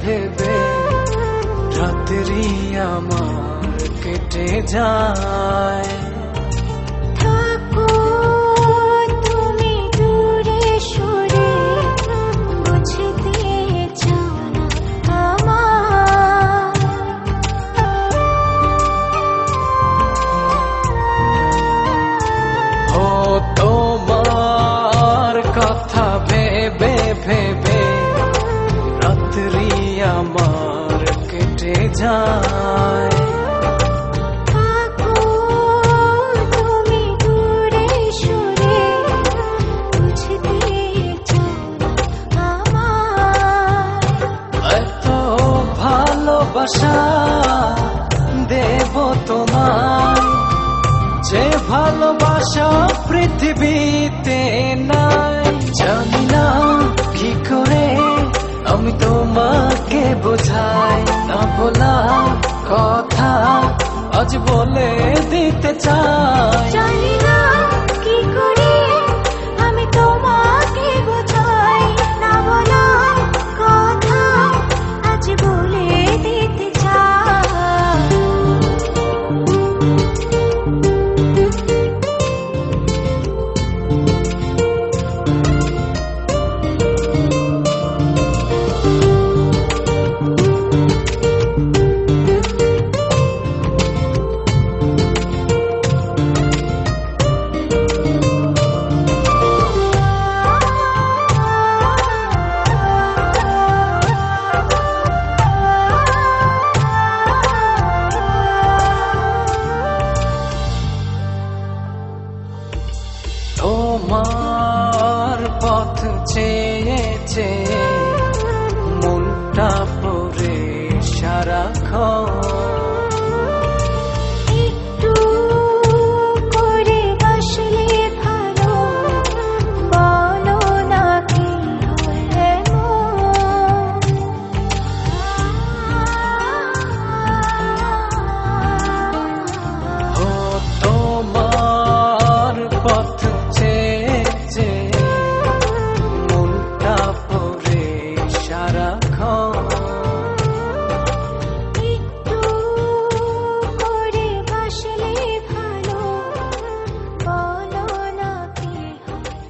ভেবে রাত্রি আমার কেটে যায়। থাকো তুমি দূরে সরে, বুঝতে চাও না আমার। ও তোমার কথা ভেবে ভেবে রাত্রি আমার কেটে যায়। থাকো তুমি দূরে সরে, বুঝতে চাও না আমার। এত ভালোবাসা দেব তোমায়, যে ভালোবাসা পৃথিবীতে নাই। জানি না কি করে আমি তোমাকে বোঝাই, না বলা কথা আজ বলে দিতে চাই। জানি না কি করে আমি তোমাকে বোঝাই, না বলা কথা আজ বলে দিতে চাই। তোমার পথ চেয়ে চেয়ে মনটা পড়ে সারাক্ষণ। একটু করে বসলে ভালো, বলো না কি হয় ও তোমার পথ চেয়ে চেয়ে মনটা পড়ে সারাক্ষণ। একটু করে বসলে ভালো, বলো না কি হয়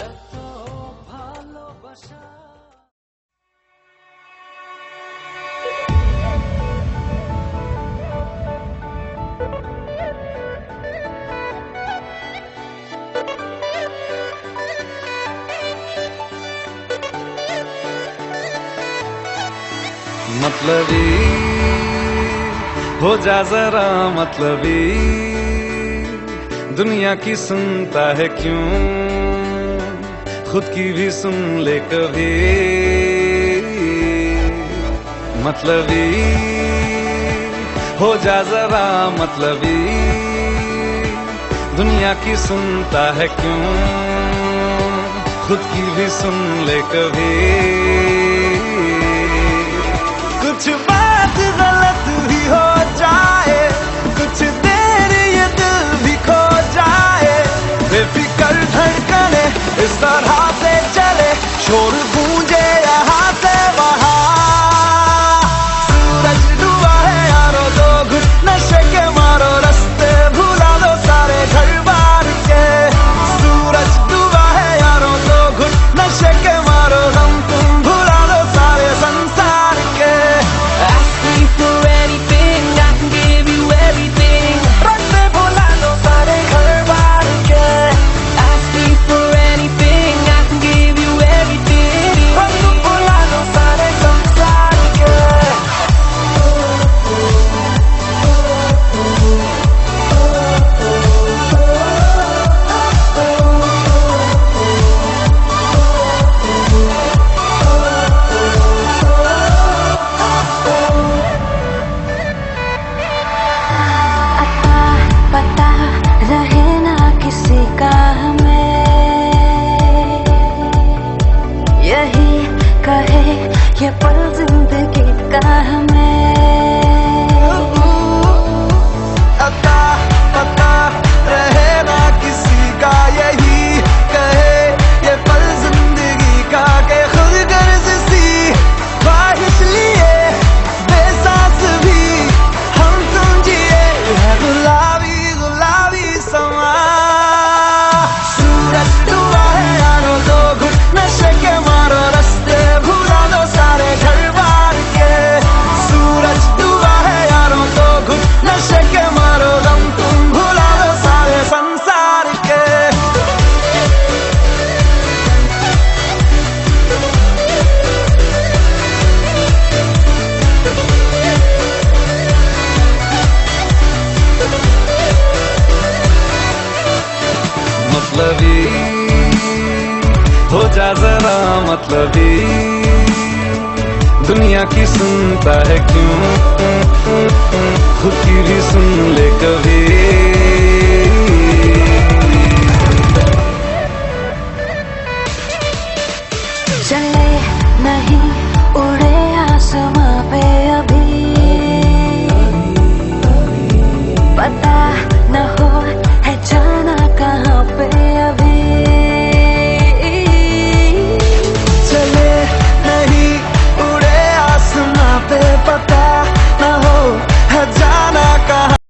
এত ভালোবাসা। मतलबी हो जा जरा मतलबी, दुनिया की सुनता है क्यों, खुद की भी सुन ले कभी। मतलबी हो जा जरा मतलबी, दुनिया की सुनता है क्यों, खुद की भी सुन ले कभी। कुछ बात गलत भी हो जाए, कुछ देर ये दिल भी खो जाए, बेफिक्र धड़कने इस तरह से चले, शोर गूंजे यहाँ से वहाँ। सूरज डूबा है यारो, दो घुट नशे के मारो, रास्ते भुला दो सारे घर बार के। सूरज डूबा है यारो, दो घुट नशे के मारो, हम तुम भुला दो सारे संसार के। Ask me for anything, I can give you everything. रास्ते भुला दो सारे घर बार के। Ask me for anything, I can give you everything. हम तुम भुला दो सारे संसार के। पता रहे ना किसी का हमें, यही कहे ये पल जिंदगी का हमें। अता पता रहे ना किसी का, यही कहे ये पल जिंदगी का, के खुद गर्ज हो जा जरा मतलबी, दुनिया की सुनता है क्यों, खुद की भी सुन ले कभी।